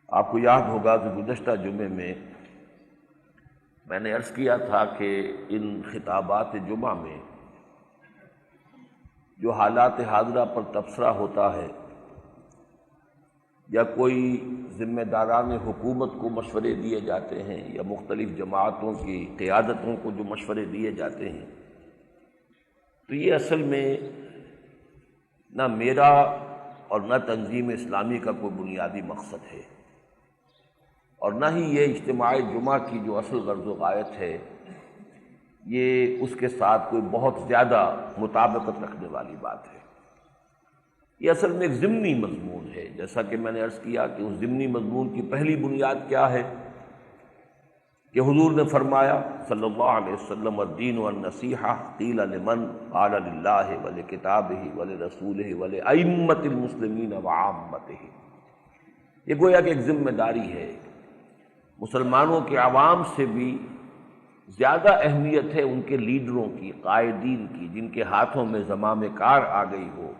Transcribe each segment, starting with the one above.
آپ کو یاد ہوگا کہ گزشتہ جمعے میں نے عرض کیا تھا کہ ان خطابات جمعہ میں جو حالات حاضرہ پر تبصرہ ہوتا ہے یا کوئی ذمہ داران حکومت کو مشورے دیے جاتے ہیں یا مختلف جماعتوں کی قیادتوں کو جو مشورے دیے جاتے ہیں، تو یہ اصل میں نہ میرا اور نہ تنظیم اسلامی کا کوئی بنیادی مقصد ہے، اور نہ ہی یہ اجتماع جمعہ کی جو اصل غرض و غایت ہے یہ اس کے ساتھ کوئی بہت زیادہ مطابقت رکھنے والی بات ہے۔ یہ اصل میں ایک ضمنی مضمون ہے، جیسا کہ میں نے عرض کیا کہ اس ضمنی مضمون کی پہلی بنیاد کیا ہے کہ حضور نے فرمایا صلی اللہ علیہ وسلم الدین والنصیحہ قیل لمن قال للہ ولکتابہ ولرسولہ ولأئمۃ المسلمین وعامتہ۔ یہ گویا کہ ایک ذمہ داری ہے، مسلمانوں کے عوام سے بھی زیادہ اہمیت ہے ان کے لیڈروں کی، قائدین کی، جن کے ہاتھوں میں زمام کار آ گئی ہو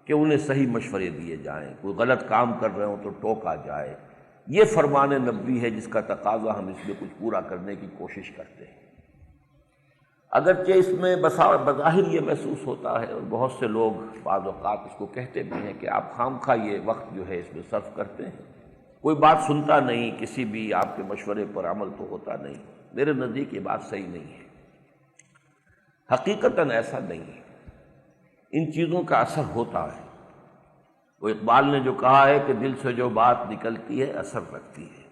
کہ انہیں صحیح مشورے دیے جائیں، کوئی غلط کام کر رہے ہوں تو ٹوکا جائے۔ یہ فرمان نبوی ہے جس کا تقاضا ہم اس میں کچھ پورا کرنے کی کوشش کرتے ہیں۔ اگرچہ اس میں بظاہر یہ محسوس ہوتا ہے، اور بہت سے لوگ بعض اوقات اس کو کہتے بھی ہیں کہ آپ خام خواہ یہ وقت جو ہے اس میں صرف کرتے ہیں، کوئی بات سنتا نہیں، کسی بھی آپ کے مشورے پر عمل تو ہوتا نہیں۔ میرے نزدیک یہ بات صحیح نہیں ہے، حقیقتاً ایسا نہیں ہے، ان چیزوں کا اثر ہوتا ہے۔ وہ اقبال نے جو کہا ہے کہ دل سے جو بات نکلتی ہے اثر رکھتی ہے،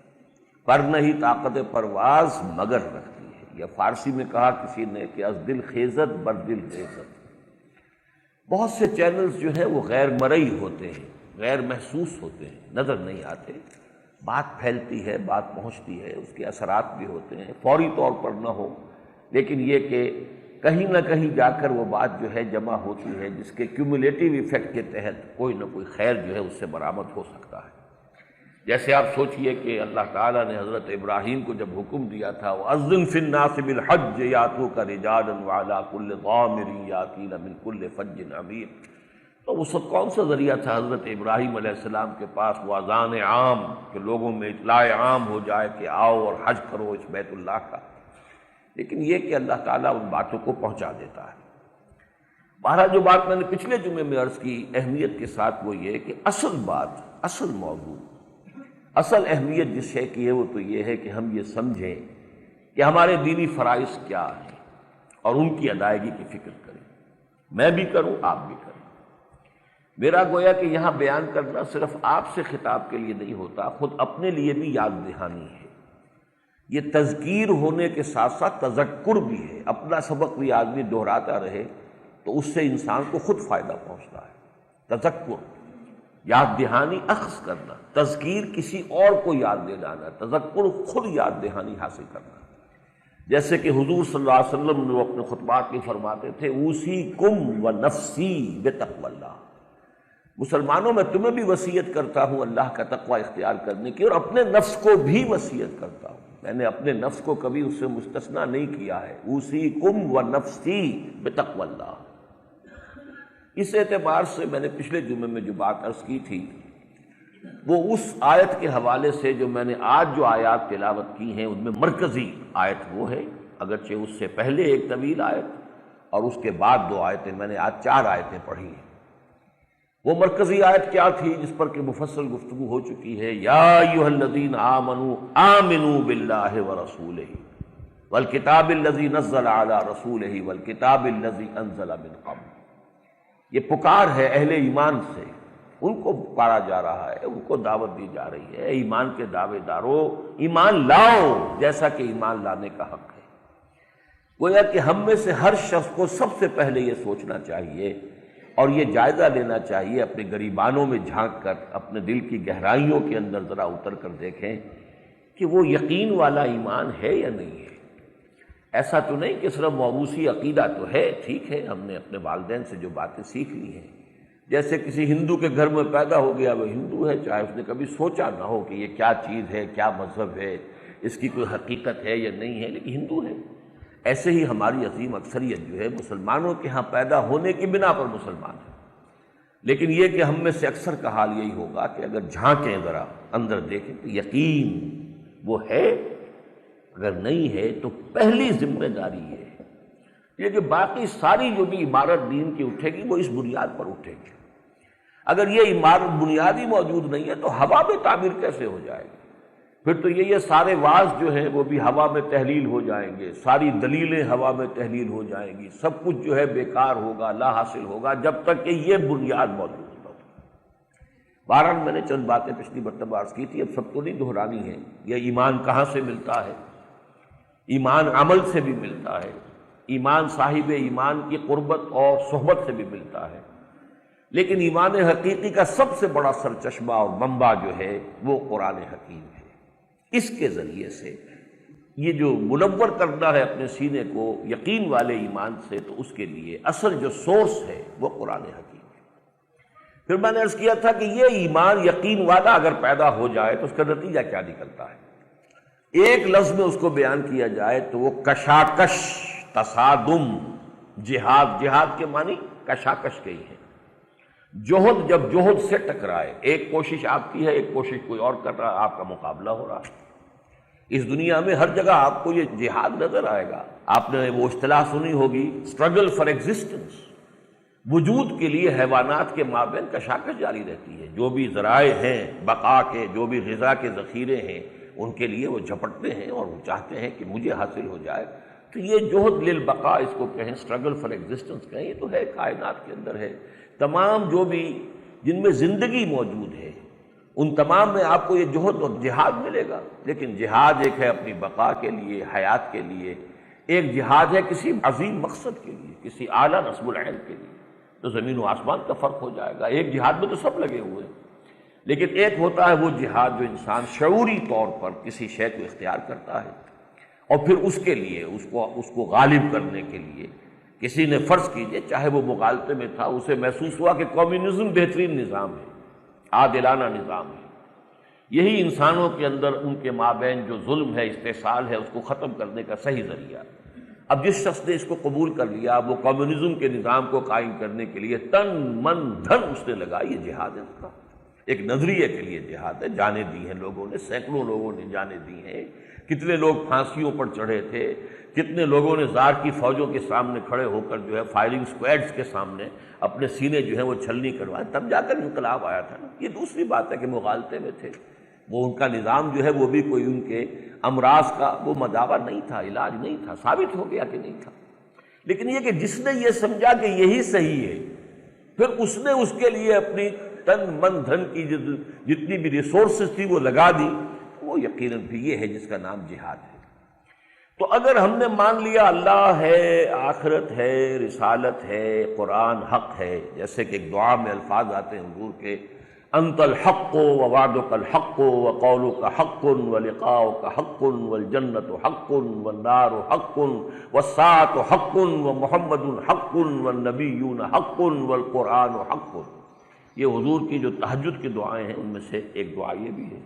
پر نہیں طاقت پرواز مگر رکھتی ہے، یا فارسی میں کہا کسی نے کہ از دل خیزت بر دل خیزت۔ بہت سے چینلز جو ہیں وہ غیر مرئی ہوتے ہیں، غیر محسوس ہوتے ہیں، نظر نہیں آتے، بات پھیلتی ہے، بات پہنچتی ہے، اس کے اثرات بھی ہوتے ہیں، فوری طور پر نہ ہو لیکن یہ کہ کہیں نہ کہیں جا کر وہ بات جو ہے جمع ہوتی ہے، جس کے کیومولیٹیو ایفیکٹ کے تحت کوئی نہ کوئی خیر جو ہے اس سے برآمد ہو سکتا ہے۔ جیسے آپ سوچئے کہ اللہ تعالیٰ نے حضرت ابراہیم کو جب حکم دیا تھا وَأَذِّن فِي النَّاسِ بِالْحَجِّ يَأْتُوكَ رِجَالًا وَعَلَىٰ كُلِّ ضَامِرٍ يَأْتِينَ مِنْ كُلِّ فَجٍّ عَمِيقٍ، تو اس وقت کون سا ذریعہ تھا حضرت ابراہیم علیہ السلام کے پاس؟ وہ اذان عام، کہ لوگوں میں اطلاع عام ہو جائے کہ آؤ اور حج کرو اس بیت اللہ کا، لیکن یہ کہ اللہ تعالیٰ ان باتوں کو پہنچا دیتا ہے۔ بہرحال جو بات میں نے پچھلے جمعے میں عرض کی اہمیت کے ساتھ وہ یہ کہ اصل بات، اصل موضوع، اصل اہمیت جس شے کی ہے وہ تو یہ ہے کہ ہم یہ سمجھیں کہ ہمارے دینی فرائض کیا ہیں اور ان کی ادائیگی کی فکر کریں، میں بھی کروں، آپ بھی کریں۔ میرا گویا کہ یہاں بیان کرنا صرف آپ سے خطاب کے لیے نہیں ہوتا، خود اپنے لیے بھی یاد دہانی ہے۔ یہ تذکیر ہونے کے ساتھ ساتھ تذکر بھی ہے، اپنا سبق بھی آدمی دہراتا رہے تو اس سے انسان کو خود فائدہ پہنچتا ہے۔ تذکر، یاد دہانی اخذ کرنا، تذکیر کسی اور کو یاد دلانا، تذکر خود یاد دہانی حاصل کرنا۔ جیسے کہ حضور صلی اللہ علیہ وسلم نے اپنے خطبات میں فرماتے تھے اوصیکم و نفسی بتقوی اللہ، مسلمانوں میں تمہیں بھی وصیت کرتا ہوں اللہ کا تقوی اختیار کرنے کی، اور اپنے نفس کو بھی وصیت کرتا ہوں، میں نے اپنے نفس کو کبھی اس سے مستثنیٰ نہیں کیا ہے۔ اوصیکم و نفسی بتقوی اللہ۔ اس اعتبار سے میں نے پچھلے جمعے میں جو بات عرض کی تھی وہ اس آیت کے حوالے سے جو میں نے آج جو آیات تلاوت کی ہیں ان میں مرکزی آیت وہ ہے، اگرچہ اس سے پہلے ایک طویل آیت اور اس کے بعد دو آیتیں، میں نے آج 4 آیتیں پڑھی ہیں۔ وہ مرکزی آیت کیا تھی جس پر کہ مفصل گفتگو ہو چکی ہے؟ یا ایھا الذین آمنوا آمنوا باللہ ورسولہ والکتاب الذی نزل علی رسولہ والکتاب الذی انزل من قبل۔ یہ پکار ہے اہل ایمان سے، ان کو پکارا جا رہا ہے، ان کو دعوت دی جا رہی ہے، ایمان کے دعوے دارو ایمان لاؤ جیسا کہ ایمان لانے کا حق ہے۔ گویا کہ ہم میں سے ہر شخص کو سب سے پہلے یہ سوچنا چاہیے اور یہ جائزہ لینا چاہیے، اپنے گریبانوں میں جھانک کر اپنے دل کی گہرائیوں کے اندر ذرا اتر کر دیکھیں کہ وہ یقین والا ایمان ہے یا نہیں ہے۔ ایسا تو نہیں کہ صرف موروثی عقیدہ تو ہے، ٹھیک ہے، ہم نے اپنے والدین سے جو باتیں سیکھ لی ہیں، جیسے کسی ہندو کے گھر میں پیدا ہو گیا وہ ہندو ہے، چاہے اس نے کبھی سوچا نہ ہو کہ یہ کیا چیز ہے، کیا مذہب ہے، اس کی کوئی حقیقت ہے یا نہیں ہے، لیکن ہندو ہے۔ ایسے ہی ہماری عظیم اکثریت جو ہے مسلمانوں کے ہاں پیدا ہونے کی بنا پر مسلمان ہے، لیکن یہ کہ ہم میں سے اکثر کا حال یہی ہوگا کہ اگر جھانکیں ذرا اندر دیکھیں تو یقین وہ ہے، اگر نہیں ہے تو پہلی ذمہ داری ہے یہ کہ باقی ساری جو بھی عمارت دین کی اٹھے گی وہ اس بنیاد پر اٹھے گی۔ اگر یہ عمارت بنیادی موجود نہیں ہے تو ہوا میں تعمیر کیسے ہو جائے گی؟ پھر تو یہ سارے واعظ جو ہیں وہ بھی ہوا میں تحلیل ہو جائیں گے، ساری دلیلیں ہوا میں تحلیل ہو جائیں گی، سب کچھ جو ہے بیکار ہوگا، لا حاصل ہوگا، جب تک کہ یہ بنیاد موجود نہ ہو۔ بہرحال میں نے چند باتیں پچھلی مرتبہ عرض کی تھی، اب سب کو نہیں دہرانی ہے۔ یہ ایمان کہاں سے ملتا ہے؟ ایمان عمل سے بھی ملتا ہے، ایمان صاحب ایمان کی قربت اور صحبت سے بھی ملتا ہے، لیکن ایمان حقیقی کا سب سے بڑا سرچشمہ اور منبع جو ہے وہ قرآن حکیم ہے۔ اس کے ذریعے سے یہ جو منور کرنا ہے اپنے سینے کو یقین والے ایمان سے، تو اس کے لیے اصل جو سورس ہے وہ قرآن حکیم ہے۔ پھر میں نے عرض کیا تھا کہ یہ ایمان یقین والا اگر پیدا ہو جائے تو اس کا نتیجہ کیا نکلتا ہے؟ ایک لفظ میں اس کو بیان کیا جائے تو وہ کشاکش، تصادم، جہاد۔ جہاد کے معنی کشاکش کے ہی ہے۔ جوہد، جب جوہد سے ٹکرائے، ایک کوشش آپ کی ہے، ایک کوشش کوئی اور کر رہا ہے، آپ کا مقابلہ ہو رہا ہے۔ اس دنیا میں ہر جگہ آپ کو یہ جہاد نظر آئے گا۔ آپ نے وہ اصطلاح سنی ہوگی، اسٹرگل فار ایگزسٹنس۔ وجود کے لیے حیوانات کے مابین کشاکش جاری رہتی ہے۔ جو بھی ذرائع ہیں بقا کے، جو بھی غذا کے ذخیرے ہیں، ان کے لیے وہ جھپٹتے ہیں اور وہ چاہتے ہیں کہ مجھے حاصل ہو جائے۔ تو یہ جوہد للبقاء اس کو کہیں، اسٹرگل فار ایگزسٹنس کہیں، یہ تو ہے، کائنات کے اندر ہے۔ تمام جو بھی جن میں زندگی موجود ہے ان تمام میں آپ کو یہ جوہد اور جہاد ملے گا۔ لیکن جہاد ایک ہے اپنی بقا کے لیے، حیات کے لیے، ایک جہاد ہے کسی عظیم مقصد کے لیے، کسی اعلیٰ نصب العین کے لیے۔ تو زمین و آسمان کا فرق ہو جائے گا۔ ایک جہاد میں تو سب لگے ہوئے ہیں، لیکن ایک ہوتا ہے وہ جہاد جو انسان شعوری طور پر کسی شے کو اختیار کرتا ہے اور پھر اس کے لیے اس کو غالب کرنے کے لیے کسی نے، فرض کیجئے چاہے وہ مغالطے میں تھا، اسے محسوس ہوا کہ کمیونزم بہترین نظام ہے، عادلانہ نظام ہے، یہی انسانوں کے اندر ان کے مابین جو ظلم ہے، استحصال ہے، اس کو ختم کرنے کا صحیح ذریعہ۔ اب جس شخص نے اس کو قبول کر لیا، وہ کمیونزم کے نظام کو قائم کرنے کے لیے تن من دھن اس نے لگا، یہ جہاد ہے اس کا۔ ایک نظریے کے لیے جہاد ہے، جانیں دی ہیں لوگوں نے، سینکڑوں لوگوں نے جانیں دی ہیں، کتنے لوگ پھانسیوں پر چڑھے تھے، کتنے لوگوں نے زار کی فوجوں کے سامنے کھڑے ہو کر جو ہے فائرنگ سکواڈز کے سامنے اپنے سینے جو ہیں وہ چھلنی کروائے، تب جا کر انقلاب آیا تھا نا۔ یہ دوسری بات ہے کہ مغالطے میں تھے، وہ ان کا نظام جو ہے وہ بھی کوئی ان کے امراض کا وہ مداوا نہیں تھا، علاج نہیں تھا، ثابت ہو گیا کہ نہیں تھا۔ لیکن یہ کہ جس نے یہ سمجھا کہ یہی صحیح ہے، پھر اس نے اس کے لیے اپنی تن من دھن کی جتنی بھی ریسورسز تھی وہ لگا دی، وہ یقیناً بھی یہ ہے جس کا نام جہاد ہے۔ تو اگر ہم نے مان لیا اللہ ہے، آخرت ہے، رسالت ہے، قرآن حق ہے، جیسے کہ ایک دعا میں الفاظ آتے ہیں حضور کے، انت الحق ووعدک الحق وقولک حق ولقاؤک حق والجنت حق والنار حق والساعة حق ومحمد حق والنبیون حق والقرآن حق۔ یہ حضور کی جو تہجد کی دعائیں ہیں ان میں سے ایک دعا یہ بھی ہے۔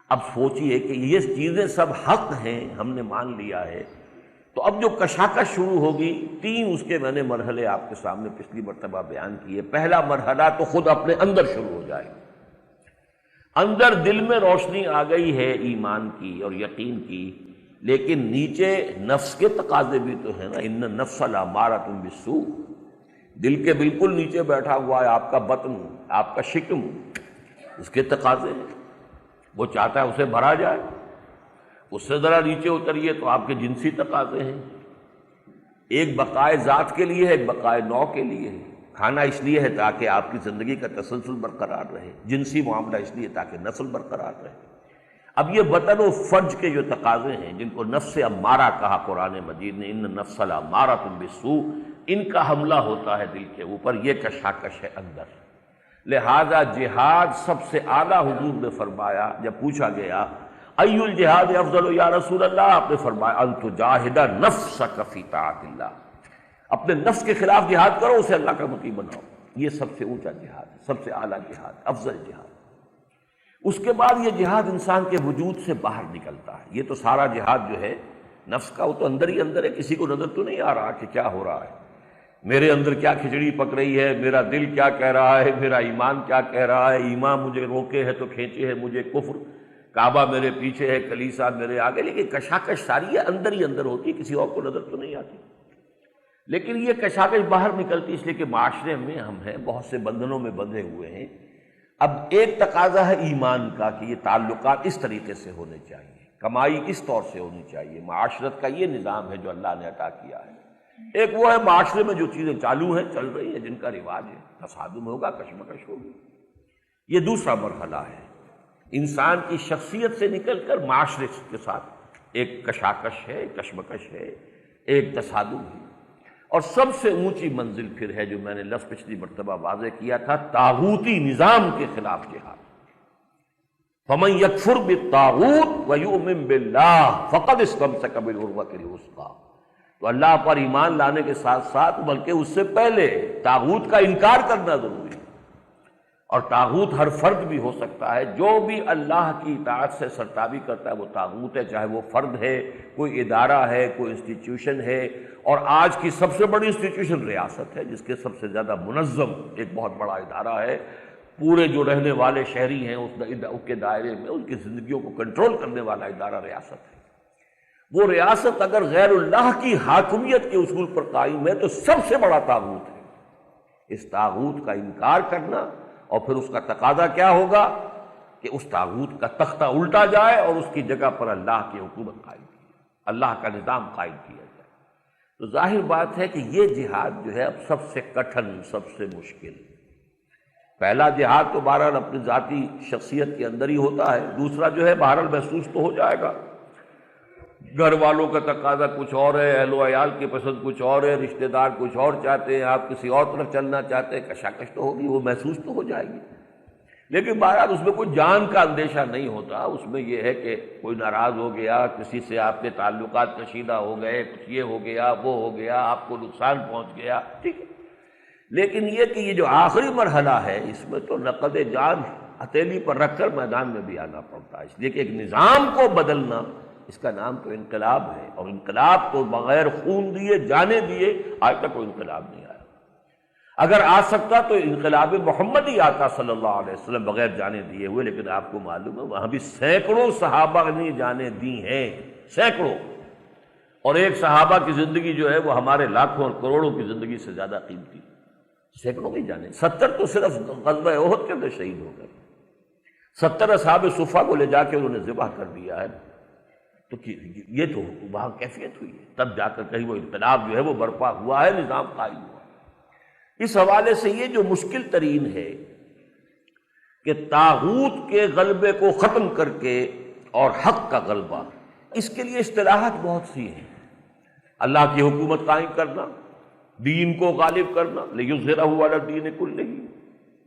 اب سوچئے کہ یہ چیزیں سب حق ہیں، ہم نے مان لیا ہے، تو اب جو کشاکش شروع ہوگی، تین اس کے میں نے مرحلے آپ کے سامنے پچھلی مرتبہ بیان کیے۔ پہلا مرحلہ تو خود اپنے اندر شروع ہو جائے گا، اندر دل میں روشنی آ گئی ہے ایمان کی اور یقین کی، لیکن نیچے نفس کے تقاضے بھی تو ہیں نا، ان النفس لامارۃ بالسوء، دل کے بالکل نیچے بیٹھا ہوا ہے آپ کا بطن، آپ کا شکم، اس کے تقاضے ہیں، وہ چاہتا ہے اسے بھرا جائے۔ اس سے ذرا نیچے اتریے تو آپ کے جنسی تقاضے ہیں، ایک بقائے ذات کے لیے ہے، ایک بقائے نوع کے لیے ہے۔ کھانا اس لیے ہے تاکہ آپ کی زندگی کا تسلسل برقرار رہے، جنسی معاملہ اس لیے تاکہ نسل برقرار رہے۔ اب یہ وطن و فرج کے جو تقاضے ہیں، جن کو نفس امارہ کہا قرآن مجید نے، ان النفس لامارۃ بالسوء، ان کا حملہ ہوتا ہے دل کے اوپر، یہ کشاکش ہے اندر۔ لہذا جہاد سب سے اعلیٰ حضور نے فرمایا، جب پوچھا گیا ای الجہاد افضل یا رسول اللہ، آپ نے فرمایا ان تجاہد نفسک فی طاعت اللہ، اپنے نفس کے خلاف جہاد کرو، اسے اللہ کا مطیع بناؤ۔ یہ سب سے اونچا جہاد ہے، سب سے اعلیٰ جہاد، افضل جہاد۔ اس کے بعد یہ جہاد انسان کے وجود سے باہر نکلتا ہے۔ یہ تو سارا جہاد جو ہے نفس کا، وہ تو اندر ہی اندر ہے، کسی کو نظر تو نہیں آ رہا کہ کیا ہو رہا ہے، میرے اندر کیا کھچڑی پک رہی ہے، میرا دل کیا کہہ رہا ہے، میرا ایمان کیا کہہ رہا ہے، ایمان مجھے روکے ہے تو کھینچے ہے مجھے کفر، کعبہ میرے پیچھے ہے، کلیسا میرے آگے، لیکن کشاکش ساری ہے اندر ہی اندر ہوتی، کسی اور کو نظر تو نہیں آتی۔ لیکن یہ کشاکش باہر نکلتی اس لیے کہ معاشرے میں ہم ہیں، بہت سے بندھنوں میں بندھے ہوئے ہیں۔ اب ایک تقاضا ہے ایمان کا کہ یہ تعلقات اس طریقے سے ہونے چاہیے، کمائی اس طور سے ہونی چاہیے، معاشرت کا یہ نظام ہے جو اللہ نے عطا کیا ہے۔ ایک وہ ہے معاشرے میں جو چیزیں چالو ہیں، چل رہی ہیں، جن کا رواج ہے، تصادم ہوگا، کشمکش ہوگی۔ یہ دوسرا مرحلہ ہے، انسان کی شخصیت سے نکل کر معاشرے کے ساتھ ایک کشاکش ہے، ایک کشمکش ہے، ایک تصادم ہے۔ اور سب سے اونچی منزل پھر ہے جو میں نے لفظ پچھلی مرتبہ واضح کیا تھا، طاغوتی نظام کے خلاف جہاد۔ فَمَن يَكْفُرْ بِالطَّاغُوتِ وَيُؤْمِن بِاللَّهِ فَقَدِ اسْتَمْسَكَ بِالْعُرْوَةِ الْوُثْقَىٰ۔ تو اللہ پر ایمان لانے کے ساتھ ساتھ بلکہ اس سے پہلے طاغوت کا انکار کرنا ضروری ہے۔ اور طاغوت ہر فرد بھی ہو سکتا ہے، جو بھی اللہ کی اطاعت سے سرتابی کرتا ہے وہ طاغوت ہے، چاہے وہ فرد ہے، کوئی ادارہ ہے، کوئی انسٹیٹیوشن ہے۔ اور آج کی سب سے بڑی انسٹیٹیوشن ریاست ہے، جس کے سب سے زیادہ منظم ایک بہت بڑا ادارہ ہے، پورے جو رہنے والے شہری ہیں اس کے دائرے میں ان کی زندگیوں کو کنٹرول کرنے والا ادارہ ریاست ہے۔ وہ ریاست اگر غیر اللہ کی حاکمیت کے اصول پر قائم ہے تو سب سے بڑا طاغوت ہے۔ اس طاغوت کا انکار کرنا، اور پھر اس کا تقاضا کیا ہوگا کہ اس طاغوت کا تختہ الٹا جائے اور اس کی جگہ پر اللہ کی حکومت قائم کی جائے، اللہ کا نظام قائم کیا جائے۔ تو ظاہر بات ہے کہ یہ جہاد جو ہے اب سب سے کٹھن، سب سے مشکل۔ پہلا جہاد تو بہرحال اپنی ذاتی شخصیت کے اندر ہی ہوتا ہے، دوسرا جو ہے بہرحال محسوس تو ہو جائے گا، گھر والوں کا تقاضا کچھ اور ہے، اہل و عیال کی پسند کچھ اور ہے، رشتہ دار کچھ اور چاہتے ہیں، آپ کسی اور طرف چلنا چاہتے ہیں، کشاکش تو ہوگی، وہ محسوس تو ہو جائے گی۔ لیکن بہرحال اس میں کوئی جان کا اندیشہ نہیں ہوتا، اس میں یہ ہے کہ کوئی ناراض ہو گیا، کسی سے آپ کے تعلقات کشیدہ ہو گئے، کچھ یہ ہو گیا، وہ ہو گیا، آپ کو نقصان پہنچ گیا، ٹھیک ہے۔ لیکن یہ کہ یہ جو آخری مرحلہ ہے اس میں تو نقد جان ہتھیلی پر رکھ کر میدان میں بھی آنا پڑتا ہے، اس لیے کہ ایک نظام کو بدلنا اس کا نام تو انقلاب ہے، اور انقلاب تو بغیر خون دیے، جانے دیے آج تک کوئی انقلاب نہیں آیا۔ اگر آ سکتا تو انقلاب محمد ہی آتا صلی اللہ علیہ وسلم بغیر جانے دیے ہوئے، لیکن آپ کو معلوم ہے وہاں بھی سینکڑوں صحابہ نے جانے دی ہیں، سینکڑوں، اور ایک صحابہ کی زندگی جو ہے وہ ہمارے لاکھوں اور کروڑوں کی زندگی سے زیادہ قیمتی، سینکڑوں کی جانے، 70 تو صرف غزوہ احد کے اندر شہید ہو گئے، 70 اصحاب صفہ کو لے جا کے انہوں نے ذبح کر دیا ہے۔ تو یہ تو وہاں کیفیت ہوئی ہے، تب جا کر کہیں وہ انقلاب جو ہے وہ برپا ہوا ہے، نظام قائم ہوا۔ اس حوالے سے یہ جو مشکل ترین ہے کہ طاغوت کے غلبے کو ختم کر کے اور حق کا غلبہ، اس کے لیے اصطلاحات بہت سی ہیں۔ اللہ کی حکومت قائم کرنا، دین کو غالب کرنا، لِیُظْہِرَهُ عَلَى الدِّینِ کُلِّهِ،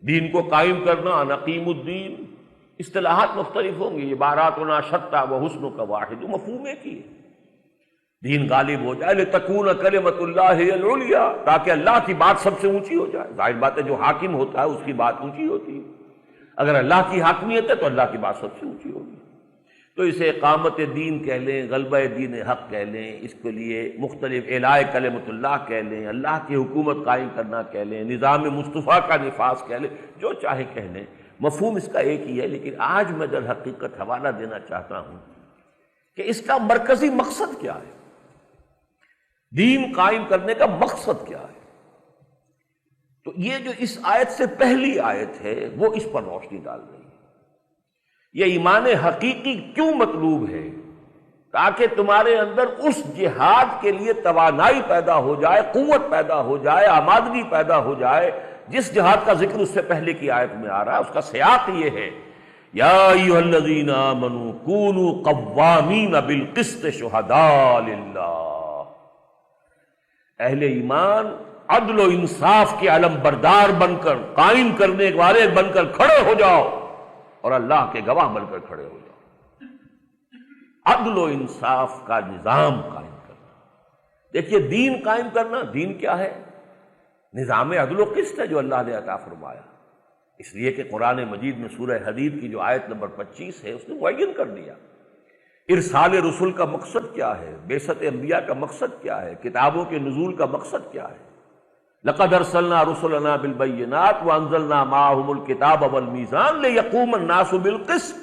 دین کو قائم کرنا، أَنْ أَقِیمُوا الدِّینَ، اصطلاحات مختلف ہوں گی، عباراتنا شتیٰ وحسنک واحد، مفہوم ایک ہی ہے، دین غالب ہو جائے، لتکون کلمۃ اللہ ہی العلیٰ، تاکہ اللہ کی بات سب سے اونچی ہو جائے۔ ظاہر بات ہے جو حاکم ہوتا ہے اس کی بات اونچی ہوتی ہے، اگر اللہ کی حاکمیت ہے تو اللہ کی بات سب سے اونچی ہوگی۔ تو اسے اقامت دین کہہ لیں، غلبہ دین حق کہہ لیں، اس کے لیے مختلف اعلاء کلمۃ اللہ کہہ لیں، اللہ کی حکومت قائم کرنا کہہ لیں، نظام مصطفیٰ کا نفاذ کہہ لیں، جو چاہے کہہ لیں، مفہوم اس کا ایک ہی ہے۔ لیکن آج میں در حقیقت حوالہ دینا چاہتا ہوں کہ اس کا مرکزی مقصد کیا ہے، دین قائم کرنے کا مقصد کیا ہے۔ تو یہ جو اس آیت سے پہلی آیت ہے وہ اس پر روشنی ڈال رہی ہے۔ یہ ایمان حقیقی کیوں مطلوب ہے؟ تاکہ تمہارے اندر اس جہاد کے لیے توانائی پیدا ہو جائے، قوت پیدا ہو جائے، آمادگی پیدا ہو جائے، جس جہاد کا ذکر اس سے پہلے کی آیت میں آ رہا ہے۔ اس کا سیاق یہ ہے، یا ایھا الذین آمنوا کونوا قوامین بالقسط شہداء للہ، اہل ایمان عدل و انصاف کے علم بردار بن کر، قائم کرنے والے بن کر کھڑے ہو جاؤ، اور اللہ کے گواہ بن کر کھڑے ہو جاؤ۔ عدل و انصاف کا نظام قائم کرنا، دیکھیے دین قائم کرنا، دین کیا ہے؟ نظام عدل و قسط ہے جو اللہ نے عطا فرمایا، اس لیے کہ قرآن مجید میں سورہ حدید کی جو آیت نمبر 25 ہے اس نے معین کر دیا ارسال رسول کا مقصد کیا ہے، بعثت انبیاء کا مقصد کیا ہے، کتابوں کے نزول کا مقصد کیا ہے۔ لقد ارسلنا رسلنا بالبینات وانزلنا معهم الکتاب والمیزان لیقوم الناس بالقسط،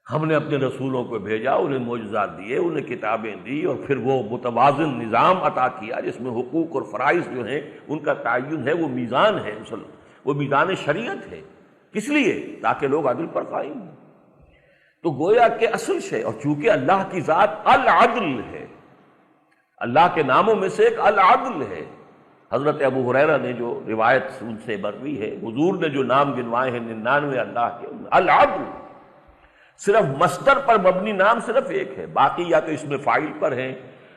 ہم نے اپنے رسولوں کو بھیجا، انہیں معجزات دیے، انہیں کتابیں دی، اور پھر وہ متوازن نظام عطا کیا جس میں حقوق اور فرائض جو ہیں ان کا تعین ہے، وہ میزان ہے، وہ میزان شریعت ہے۔ کس لیے؟ تاکہ لوگ عدل پر قائم ہوں۔ تو گویا کہ اصل شے، اور چونکہ اللہ کی ذات العدل ہے، اللہ کے ناموں میں سے ایک العدل ہے۔ حضرت ابو ہریرہ نے جو روایت ان سے مروی ہے، حضور نے جو نام گنوائے ہیں 99 اللہ کے، العدل، صرف مصدر پر مبنی نام صرف ایک ہے، باقی یا تو اس میں فاعل پر ہیں،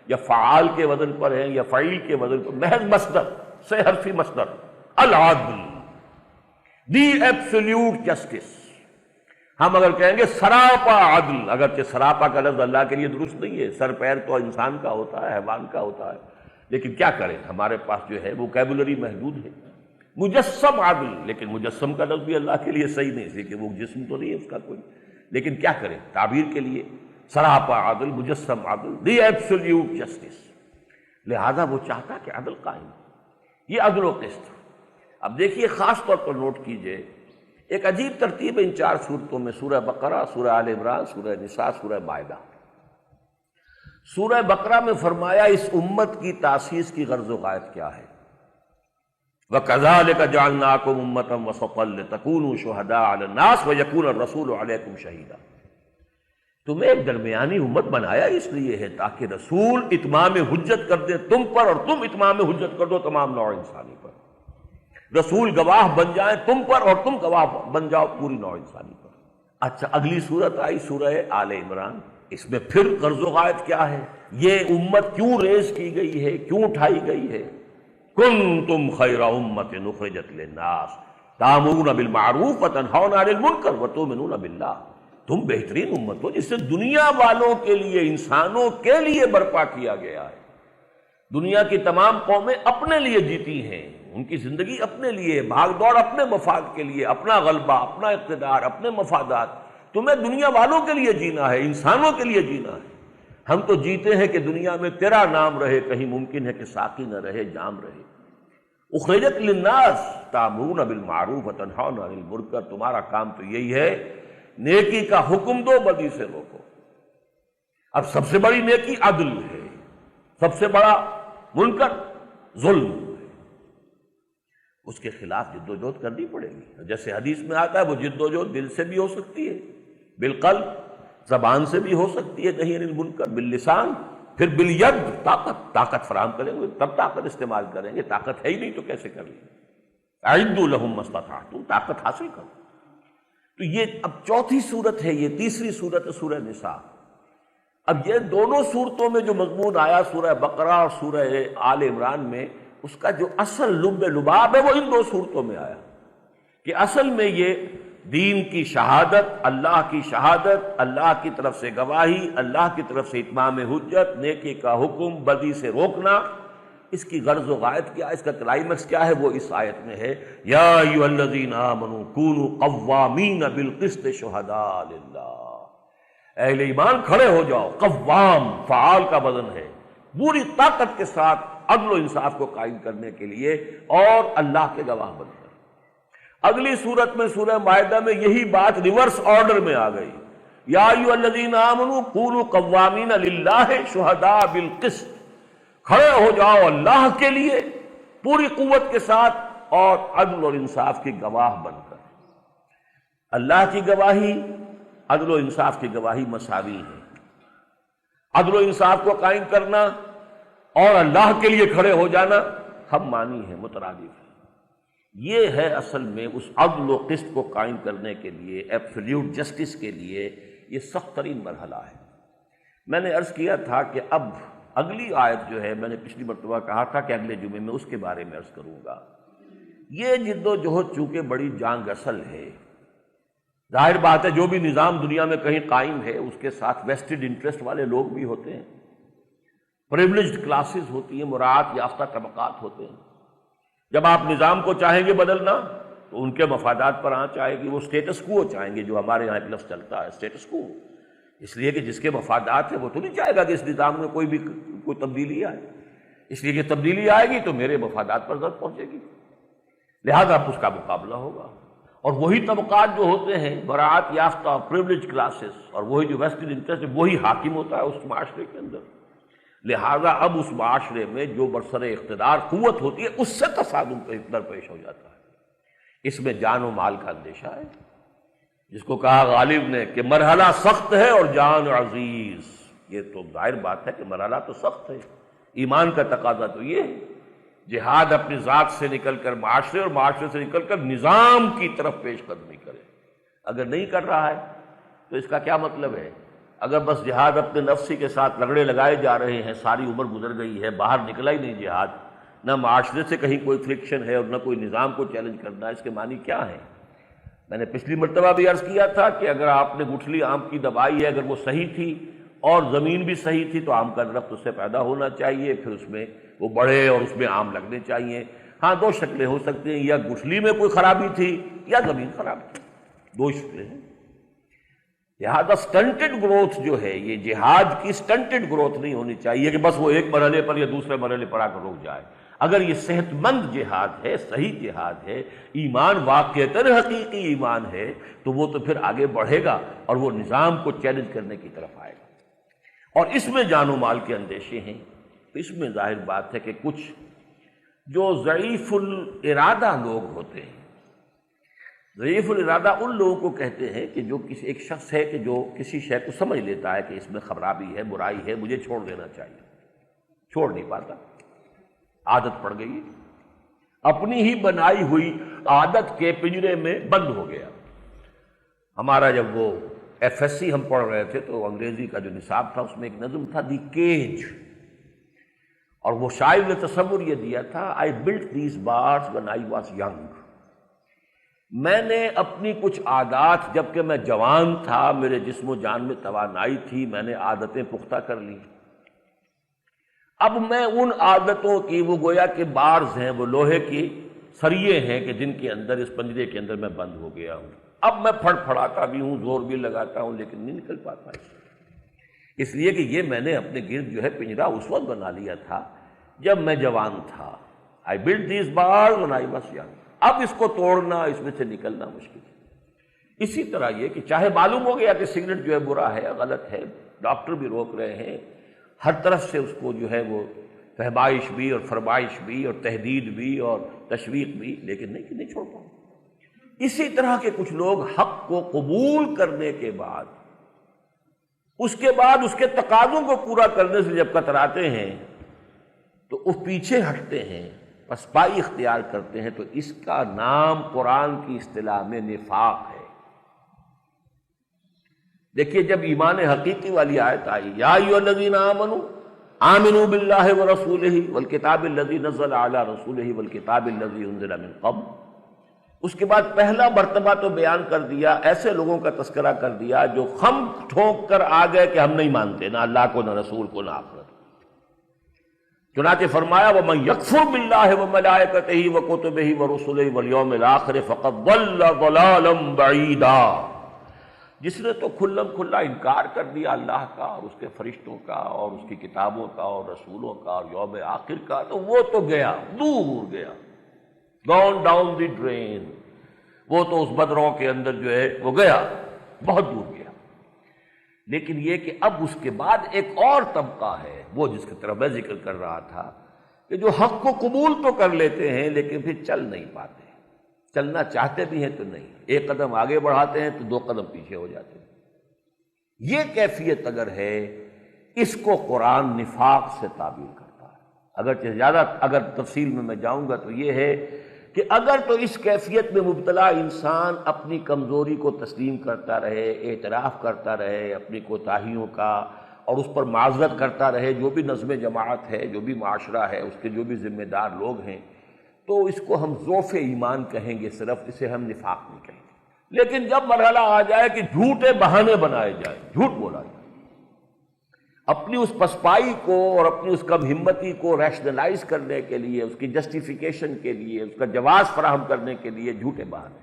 یا فعال کے وزن پر ہیں، یا فعیل کے وزن پر، محض مصدر سے حرفی مصدر، العدل، دی ایبسلیوٹ جسٹس۔ ہم اگر کہیں گے سراپا عدل، اگرچہ سراپا کا لفظ اللہ کے لیے درست نہیں ہے، سر پیر تو انسان کا ہوتا ہے، حیوان کا ہوتا ہے، لیکن کیا کریں، ہمارے پاس جو ہے ووکیبولری محدود ہے۔ مجسم عدل، لیکن مجسم کا لفظ بھی اللہ کے لیے صحیح نہیں، اس لیے کہ وہ جسم تو نہیں ہے اس کا کوئی، لیکن کیا کریں تعبیر کے لیے سراپا عدل، مجسم عدل، دی ایبسلیوٹ جسٹس۔ لہذا وہ چاہتا کہ عدل قائم، یہ عدل و قسط۔ اب دیکھیے خاص طور پر نوٹ کیجئے، ایک عجیب ترتیب ہے ان 4 صورتوں میں، سورہ بقرہ، سورہ آل عمران، سورہ نساء، سورہ مائدہ۔ سورہ بقرہ میں فرمایا اس امت کی تاسیس کی غرض و غایت کیا ہے، وَكَذَلِكَ جَعَلْنَاكُمْ أُمَّةً وَسَطًا لِتَكُونُوا شُهَدَاءَ عَلَى النَّاسِ وَيَكُونَ الرَّسُولُ عَلَيْكُمْ شَهِيدًا، تمہیں ایک درمیانی امت بنایا اس لیے ہے تاکہ رسول اتمام حجت کر دے تم پر، اور تم اتمام حجت کر دو تمام نوع انسانی پر۔ رسول گواہ بن جائیں تم پر، اور تم گواہ بن جاؤ پوری نوع انسانی پر۔ اچھا، اگلی صورت آئی سورہ آل عمران، اس میں پھر غرض و غایت کیا ہے، یہ امت کیوں ریز کی گئی ہے، کیوں اٹھائی گئی ہے؟ کنتم خیر امۃ اخرجت للناس تأمرون بالمعروف وتنہون عن المنکر وتؤمنون باللہ، تم بہترین امت ہو جسے دنیا والوں کے لیے، انسانوں کے لیے برپا کیا گیا ہے۔ دنیا کی تمام قومیں اپنے لیے جیتی ہیں، ان کی زندگی اپنے لیے، بھاگ دوڑ اپنے مفاد کے لیے، اپنا غلبہ، اپنا اقتدار، اپنے مفادات۔ تمہیں دنیا والوں کے لیے جینا ہے، انسانوں کے لیے جینا ہے۔ ہم تو جیتے ہیں کہ دنیا میں تیرا نام رہے، کہیں ممکن ہے کہ ساقی نہ رہے، جام رہے۔ اخرجت للناس تأمرون بالمعروف وتنہون عن المنکر، تمہارا کام تو یہی ہے نیکی کا حکم دو، بدی سے روکو۔ اب سب سے بڑی نیکی عدل ہے، سب سے بڑا منکر ظلم ہے، اس کے خلاف جد و جہد کرنی پڑے گی۔ جیسے حدیث میں آتا ہے وہ جد و جہد دل سے بھی ہو سکتی ہے، بالقلب، زبان سے بھی ہو سکتی ہے، نہیں عن المنکر، باللسان، پھر بالید، طاقت فراہم کریں گے تب طاقت استعمال کریں گے، طاقت ہے ہی نہیں تو کیسے کر لیں گے؟ اعدوا لهم ما استطعتم، طاقت حاصل کرو۔ تو یہ اب چوتھی صورت ہے، یہ تیسری صورت ہے سورہ نساء۔ اب یہ دونوں صورتوں میں جو مضمون آیا سورہ بقرہ اور سورہ آل عمران میں، اس کا جو اصل لب لباب ہے وہ ان 2 صورتوں میں آیا، کہ اصل میں یہ دین کی شہادت، اللہ کی شہادت، اللہ کی طرف سے گواہی، اللہ کی طرف سے اتمام حجت، نیکی کا حکم، بدی سے روکنا، اس کی غرض و غایت کیا، اس کا کلائمیکس کیا ہے، وہ اس آیت میں ہے، یا ایھا الذین آمنوا کونوا قوامین بالقسط شہداء للہ، اہل ایمان کھڑے ہو جاؤ، قوام فعال کا وزن ہے، پوری طاقت کے ساتھ عدل و انصاف کو قائم کرنے کے لیے، اور اللہ کے گواہ بن کر۔ اگلی صورت میں سورہ مائدہ میں یہی بات ریورس آرڈر میں آ گئی، یا ایھا الذین آمنوا کونوا قوامین للہ شہداء بالقسط، کھڑے ہو جاؤ اللہ کے لیے پوری قوت کے ساتھ، اور عدل اور انصاف کی گواہ بن کر۔ اللہ کی گواہی، عدل و انصاف کی گواہی مساوی ہے۔ عدل و انصاف کو قائم کرنا اور اللہ کے لیے کھڑے ہو جانا ہم مانی ہیں، مترادف ہیں۔ یہ ہے اصل میں اس عدل و قسط کو قائم کرنے کے لیے، ایبسلیوٹ جسٹس کے لیے یہ سخت ترین مرحلہ ہے۔ میں نے عرض کیا تھا کہ اب اگلی آیت جو ہے، میں نے پچھلی مرتبہ کہا تھا کہ اگلے جمعے میں اس کے بارے میں عرض کروں گا۔ یہ جد و جہد چونکہ بڑی جانگ اصل ہے، ظاہر بات ہے جو بھی نظام دنیا میں کہیں قائم ہے اس کے ساتھ ویسٹڈ انٹرسٹ والے لوگ بھی ہوتے ہیں، پریولیجڈ کلاسز ہوتی ہیں، مراعات یافتہ طبقات ہوتے ہیں۔ جب آپ نظام کو چاہیں گے بدلنا تو ان کے مفادات پر آنچ آئے گی، وہ اسٹیٹس کو چاہیں گے، جو ہمارے یہاں ایک لفظ چلتا ہے اسٹیٹس کو، اس لیے کہ جس کے مفادات ہیں وہ تو نہیں چاہے گا کہ اس نظام میں کوئی تبدیلی آئے۔ اس لیے کہ تبدیلی آئے گی تو میرے مفادات پر ضرر پہنچے گی، لہذا اب اس کا مقابلہ ہوگا۔ اور وہی طبقات جو ہوتے ہیں براعت یافتہ پریولیج کلاسز، اور وہی جو ویسٹڈ انٹرسٹ ہے وہی حاکم ہوتا ہے اس معاشرے کے اندر، لہذا اب اس معاشرے میں جو برسر اقتدار قوت ہوتی ہے اس سے تصادم درپیش ہو جاتا ہے۔ اس میں جان و مال کا اندیشہ ہے، جس کو کہا غالب نے کہ مرحلہ سخت ہے اور جان عزیز۔ یہ تو ظاہر بات ہے کہ مرحلہ تو سخت ہے، ایمان کا تقاضا تو یہ ہے جہاد اپنی ذات سے نکل کر معاشرے اور معاشرے سے نکل کر نظام کی طرف پیش قدمی کرے۔ اگر نہیں کر رہا ہے تو اس کا کیا مطلب ہے؟ اگر بس جہاد اپنے نفسی کے ساتھ لگڑے لگائے جا رہے ہیں، ساری عمر گزر گئی ہے، باہر نکلا ہی نہیں جہاد، نہ معاشرے سے کہیں کوئی فرکشن ہے اور نہ کوئی نظام کو چیلنج کرنا ہے، اس کے معنی کیا ہے؟ میں نے پچھلی مرتبہ بھی عرض کیا تھا کہ اگر آپ نے گٹھلی آم کی دبائی ہے، اگر وہ صحیح تھی اور زمین بھی صحیح تھی تو آم کا درخت اس سے پیدا ہونا چاہیے، پھر اس میں وہ بڑھے اور اس میں آم لگنے چاہیے۔ ہاں دو شکلیں ہو سکتی ہیں، یا گٹھلی میں کوئی خرابی تھی یا زمین خراب تھی، دو شکلیں ہیں۔ لہٰذا سٹنٹڈ گروتھ جو ہے، یہ جہاد کی سٹنٹڈ گروتھ نہیں ہونی چاہیے کہ بس وہ ایک مرحلے پر یا دوسرے مرحلے پر آ کر رک جائے۔ اگر یہ صحت مند جہاد ہے، صحیح جہاد ہے، ایمان واقعتاً حقیقی ایمان ہے، تو وہ تو پھر آگے بڑھے گا اور وہ نظام کو چیلنج کرنے کی طرف آئے گا۔ اور اس میں جان و مال کے اندیشے ہیں، تو اس میں ظاہر بات ہے کہ کچھ جو ضعیف الارادہ لوگ ہوتے ہیں، ضعیف الارادہ ان لوگوں کو کہتے ہیں کہ جو کسی ایک شخص ہے کہ جو کسی شے کو سمجھ لیتا ہے کہ اس میں خرابی ہے، برائی ہے، مجھے چھوڑ دینا چاہیے، چھوڑ نہیں پاتا، عادت پڑ گئی، اپنی ہی بنائی ہوئی عادت کے پنجرے میں بند ہو گیا۔ ہمارا جب وہ ایف ایس سی ہم پڑھ رہے تھے تو انگریزی کا جو نصاب تھا اس میں ایک نظم تھا دی کیج، اور وہ شاعر نے تصور یہ دیا تھا I built these bars when I was young، میں نے اپنی کچھ عادات جبکہ میں جوان تھا، میرے جسم و جان میں توانائی تھی، میں نے عادتیں پختہ کر لی، اب میں ان عادتوں کی وہ گویا کہ بارز ہیں، وہ لوہے کی سریے ہیں کہ جن کے اندر اس پنجرے کے اندر میں بند ہو گیا ہوں، اب میں پھڑ پھڑاتا بھی ہوں، زور بھی لگاتا ہوں، لیکن نہیں نکل پاتا اس لیے کہ یہ میں نے اپنے گرد جو ہے پنجرا اس وقت بنا لیا تھا جب میں جوان تھا۔ I built these bars when I was young، اب اس کو توڑنا، اس میں سے نکلنا مشکل ہے۔ اسی طرح یہ کہ چاہے معلوم ہو گیا کہ سگریٹ جو ہے برا ہے، غلط ہے، ڈاکٹر بھی روک رہے ہیں، ہر طرف سے اس کو جو ہے وہ فہمائش بھی اور فرمائش بھی اور تحدید بھی اور تشویق بھی، لیکن نہیں چھوڑ پاؤں۔ اسی طرح کے کچھ لوگ حق کو قبول کرنے کے بعد، اس کے بعد اس کے تقاضوں کو پورا کرنے سے جب کتراتے ہیں تو وہ پیچھے ہٹتے ہیں، پسپائی اختیار کرتے ہیں، تو اس کا نام قرآن کی اصطلاح میں نفاق ہے۔ دیکھیے جب ایمان حقیقی والی آیت آئی یا ایھا الذین آمنوا آمنوا باللہ ورسولہ والکتاب الذی نزل علی رسولہ والکتاب الذی انزل من قبل، اس کے بعد پہلا مرتبہ تو بیان کر دیا، ایسے لوگوں کا تذکرہ کر دیا جو خم ٹھونک کر آ گئے کہ ہم نہیں مانتے نہ اللہ کو، نہ رسول کو، نہ آخرت۔ چنانچہ فرمایا وَمَن يَكْفُرْ بِاللَّهِ وَمَلَائِكَتِهِ وَكُتُبِهِ وَرُسُلِهِ وَالْيَوْمِ الْآخِرِ فَقَدْ ضَلَّ ضَلَالًا بَعِيدًا، جس نے تو کھلم کھلا انکار کر دیا اللہ کا اور اس کے فرشتوں کا اور اس کی کتابوں کا اور رسولوں کا اور یوم آخر کا، تو وہ تو گیا، دور گیا، gone down the drain، وہ تو اس بدروں کے اندر جو ہے وہ گیا، بہت دور گیا۔ لیکن یہ کہ اب اس کے بعد ایک اور طبقہ ہے، وہ جس کی طرف میں ذکر کر رہا تھا، کہ جو حق کو قبول تو کر لیتے ہیں لیکن پھر چل نہیں پاتے، چلنا چاہتے بھی ہیں تو نہیں، ایک قدم آگے بڑھاتے ہیں تو دو قدم پیچھے ہو جاتے ہیں۔ یہ کیفیت اگر ہے، اس کو قرآن نفاق سے تعبیر کرتا ہے۔ اگر تفصیل میں جاؤں گا تو یہ ہے کہ اگر تو اس کیفیت میں مبتلا انسان اپنی کمزوری کو تسلیم کرتا رہے، اعتراف کرتا رہے اپنی کوتاہیوں کا، اور اس پر معذرت کرتا رہے، جو بھی نظم جماعت ہے، جو بھی معاشرہ ہے، اس کے جو بھی ذمہ دار لوگ ہیں، تو اس کو ہم ضعف ایمان کہیں گے، صرف اسے ہم نفاق نہیں کہیں گے۔ لیکن جب مرحلہ آ جائے کہ جھوٹے بہانے بنائے جائیں، جھوٹ بولا جائے، اپنی اس پسپائی کو اور اپنی اس کم ہمتی کو ریشنلائز کرنے کے لیے، اس کی جسٹیفیکیشن کے لیے، اس کا جواز فراہم کرنے کے لیے جھوٹے بہانے،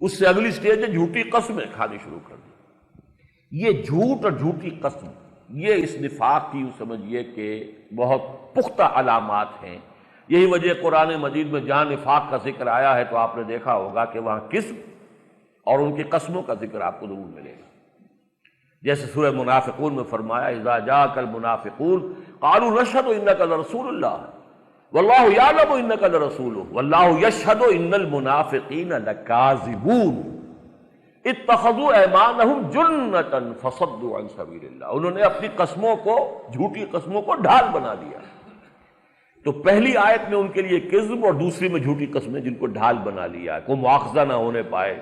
اس سے اگلی سٹیج ہے جھوٹی قسمیں کھانی شروع کر دی۔ یہ جھوٹ اور جھوٹی قسم یہ اس نفاق کی یوں سمجھیے کہ بہت پختہ علامات ہیں۔ یہی وجہ قرآن مجید میں جہاں نفاق کا ذکر آیا ہے تو آپ نے دیکھا ہوگا کہ وہاں قسم اور ان کی قسموں کا ذکر آپ کو ضرور ملے گا۔ جیسے سورہ منافقون میں فرمایا اذا جاءک المنافقون قالوا نشهد انک لرسول اللہ واللہ یعلم انک لرسولہ واللہ یشہد ان المنافقین لکاذبون اتخذوا ایمانہم جنتا فصدوا عن سبیل اللہ، انہوں نے اپنی قسموں کو، جھوٹی قسموں کو ڈھال بنا دیا۔ تو پہلی آیت میں ان کے لیے کذب اور دوسری میں جھوٹی قسمیں جن کو ڈھال بنا لیا، کوئی مواخذہ نہ ہونے پائے۔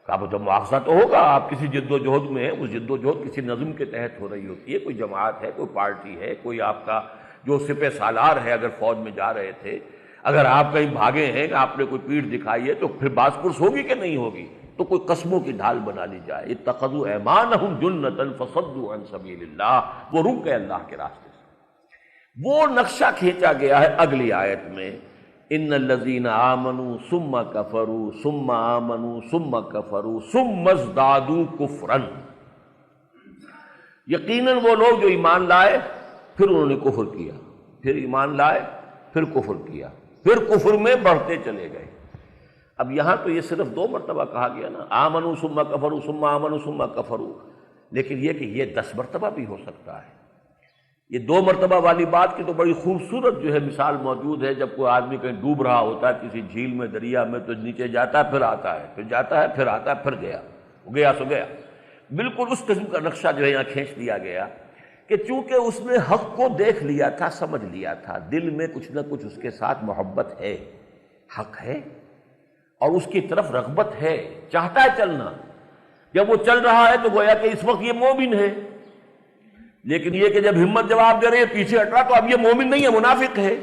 کہا تو مواخذہ تو ہوگا، آپ کسی جد و جہد میں ہیں، اس جد و جہد کسی نظم کے تحت ہو رہی ہوتی ہے، کوئی جماعت ہے، کوئی پارٹی ہے، کوئی آپ کا جو سپہ سالار ہے، اگر فوج میں جا رہے تھے، اگر آپ کہیں بھاگے ہیں کہ آپ نے کوئی پیٹھ دکھائی ہے تو پھر باز پرس ہوگی کہ نہیں ہوگی، تو کوئی قسموں کی ڈھال بنا لی جائے۔ اتخذوا ایمانہم جنتا فصدوا عن سبیل اللہ، وہ رک گئے اللہ کے راستے سے۔ وہ نقشہ کھینچا گیا ہے اگلی آیت میں، ان الذین آمنوا ثم کفروا ثم آمنوا ثم کفروا ثم ازدادوا کفرا، یقیناً وہ لوگ جو ایمان لائے پھر انہوں نے کفر کیا، پھر ایمان لائے پھر کفر کیا، پھر کفر میں بڑھتے چلے گئے۔ اب یہاں تو یہ صرف 2 مرتبہ کہا گیا نا، آمنوا ثم کفروا ثم آمنوا ثم کفروا، لیکن یہ کہ یہ 10 مرتبہ بھی ہو سکتا ہے۔ یہ 2 مرتبہ والی بات کی تو بڑی خوبصورت جو ہے مثال موجود ہے، جب کوئی آدمی کہیں ڈوب رہا ہوتا ہے کسی جھیل میں، دریا میں، تو نیچے جاتا ہے پھر آتا ہے، پھر جاتا ہے پھر آتا ہے، پھر گیا، گیا سو گیا۔ بالکل اس قسم کا نقشہ جو ہے یہاں کھینچ دیا گیا کہ چونکہ اس نے حق کو دیکھ لیا تھا، سمجھ لیا تھا، دل میں کچھ نہ کچھ اس کے ساتھ محبت ہے، حق ہے اور اس کی طرف رغبت ہے، چاہتا ہے چلنا۔ جب وہ چل رہا ہے تو گویا کہ اس وقت یہ مومن ہے، لیکن یہ کہ جب ہمت جواب دے رہی ہے پیچھے ہٹ رہا تو اب یہ مومن نہیں ہے، منافق ہے۔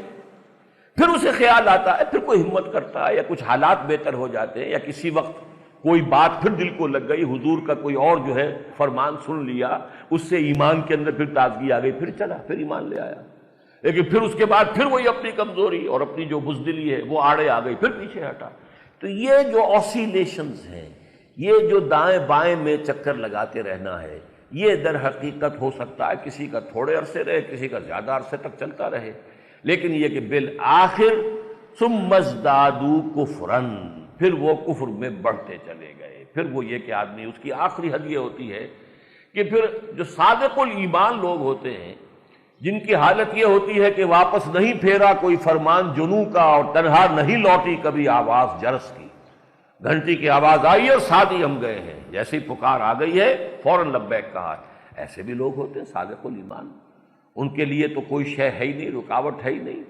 پھر اسے خیال آتا ہے، پھر کوئی ہمت کرتا ہے، یا کچھ حالات بہتر ہو جاتے ہیں، یا کسی وقت کوئی بات پھر دل کو لگ گئی، حضور کا کوئی اور جو ہے فرمان سن لیا، اس سے ایمان کے اندر پھر تازگی آ گئی، پھر چلا، پھر ایمان لے آیا۔ لیکن پھر اس کے بعد پھر وہی اپنی کمزوری اور اپنی جو بزدلی ہے وہ آڑے آ گئی، پھر پیچھے ہٹا۔ تو یہ جو آسیلیشنز ہیں، یہ جو دائیں بائیں میں چکر لگاتے رہنا ہے، یہ در حقیقت ہو سکتا ہے کسی کا تھوڑے عرصے رہے، کسی کا زیادہ عرصے تک چلتا رہے، لیکن یہ کہ بالآخر ثم ازدادوا کفرا، پھر وہ کفر میں بڑھتے چلے گئے۔ پھر وہ یہ کہ آدمی، اس کی آخری حد یہ ہوتی ہے کہ پھر جو صادق الایمان لوگ ہوتے ہیں، جن کی حالت یہ ہوتی ہے کہ واپس نہیں پھیرا کوئی فرمان جنوں کا اور تنہا نہیں لوٹی کبھی آواز جرس کی، گھنٹی کی آواز آئی اور ساتھ ہی ہم گئے ہیں، جیسی پکار آ گئی ہے فوراً لبیک کہا۔ ایسے بھی لوگ ہوتے ہیں صادق الایمان، ان کے لیے تو کوئی شے ہے ہی نہیں، رکاوٹ ہے ہی نہیں،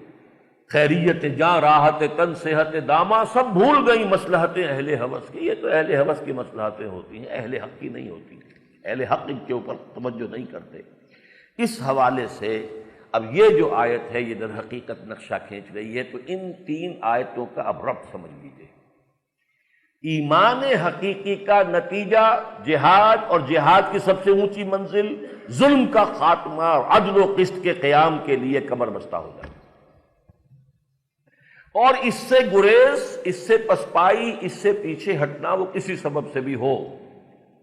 خیریت جاں راحت تن صحت داماں سب بھول گئی مصلحتیں اہل ہوس کی۔ یہ تو اہل ہوس کی مصلحتیں ہوتی ہیں، اہل حق کی نہیں ہوتی، اہل حق ان کے اوپر توجہ نہیں کرتے۔ اس حوالے سے اب یہ جو آیت ہے یہ در حقیقت نقشہ کھینچ رہی ہے۔ تو ان 3 آیتوں کا اب ربط سمجھ لیجیے۔ ایمان حقیقی کا نتیجہ جہاد، اور جہاد کی سب سے اونچی منزل ظلم کا خاتمہ اور عدل و قسط کے قیام کے لیے کمر بستہ ہو جائے، اور اس سے گریز، اس سے پسپائی، اس سے پیچھے ہٹنا وہ کسی سبب سے بھی ہو،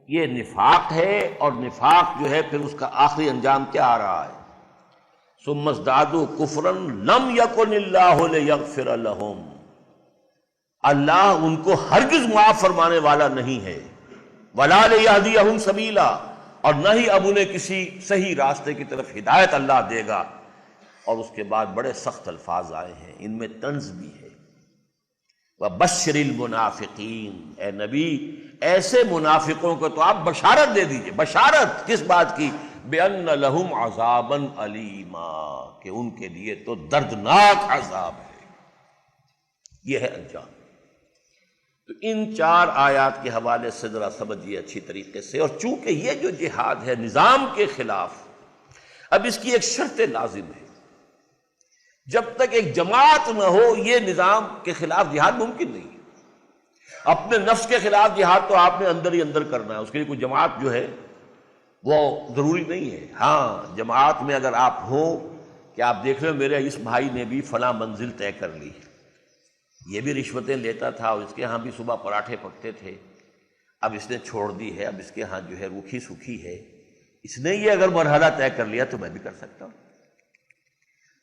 یہ نفاق ہے۔ اور نفاق جو ہے پھر اس کا آخری انجام کیا آ رہا ہے؟ ثم ازدادوا کفرا لم یکن اللہ لیغفر لہم، اللہ ان کو ہرگز معاف فرمانے والا نہیں ہے، ولا لیہدیہم سبیلا، اور نہ ہی اب انہیں کسی صحیح راستے کی طرف ہدایت اللہ دے گا۔ اور اس کے بعد بڑے سخت الفاظ آئے ہیں، ان میں طنز بھی ہے۔ وَبَشِّرِ الْمُنَافِقِينَ، اے نبی ایسے منافقوں کو تو آپ بشارت دے دیجئے۔ بشارت کس بات کی؟ بِأَنَّ لَهُمْ عَذَابًا أَلِيمًا، کہ ان کے لیے تو دردناک عذاب ہے۔ یہ ہے انجام۔ تو ان 4 آیات کے حوالے سے ذرا سمجھیے اچھی طریقے سے۔ اور چونکہ یہ جو جہاد ہے نظام کے خلاف، اب اس کی ایک شرط لازم ہے، جب تک ایک جماعت نہ ہو یہ نظام کے خلاف جہاد ممکن نہیں ہے۔ اپنے نفس کے خلاف جہاد تو آپ نے اندر ہی اندر کرنا ہے، اس کے لیے کوئی جماعت جو ہے وہ ضروری نہیں ہے۔ ہاں جماعت میں اگر آپ ہوں کہ آپ دیکھ رہے ہو میرے اس بھائی نے بھی فلاں منزل طے کر لی، یہ بھی رشوتیں لیتا تھا اور اس کے ہاں بھی صبح پراٹھے پکتے تھے، اب اس نے چھوڑ دی ہے، اب اس کے ہاں جو ہے روکھی سوکھی ہے، اس نے یہ اگر مرحلہ طے کر لیا تو میں بھی کر سکتا ہوں۔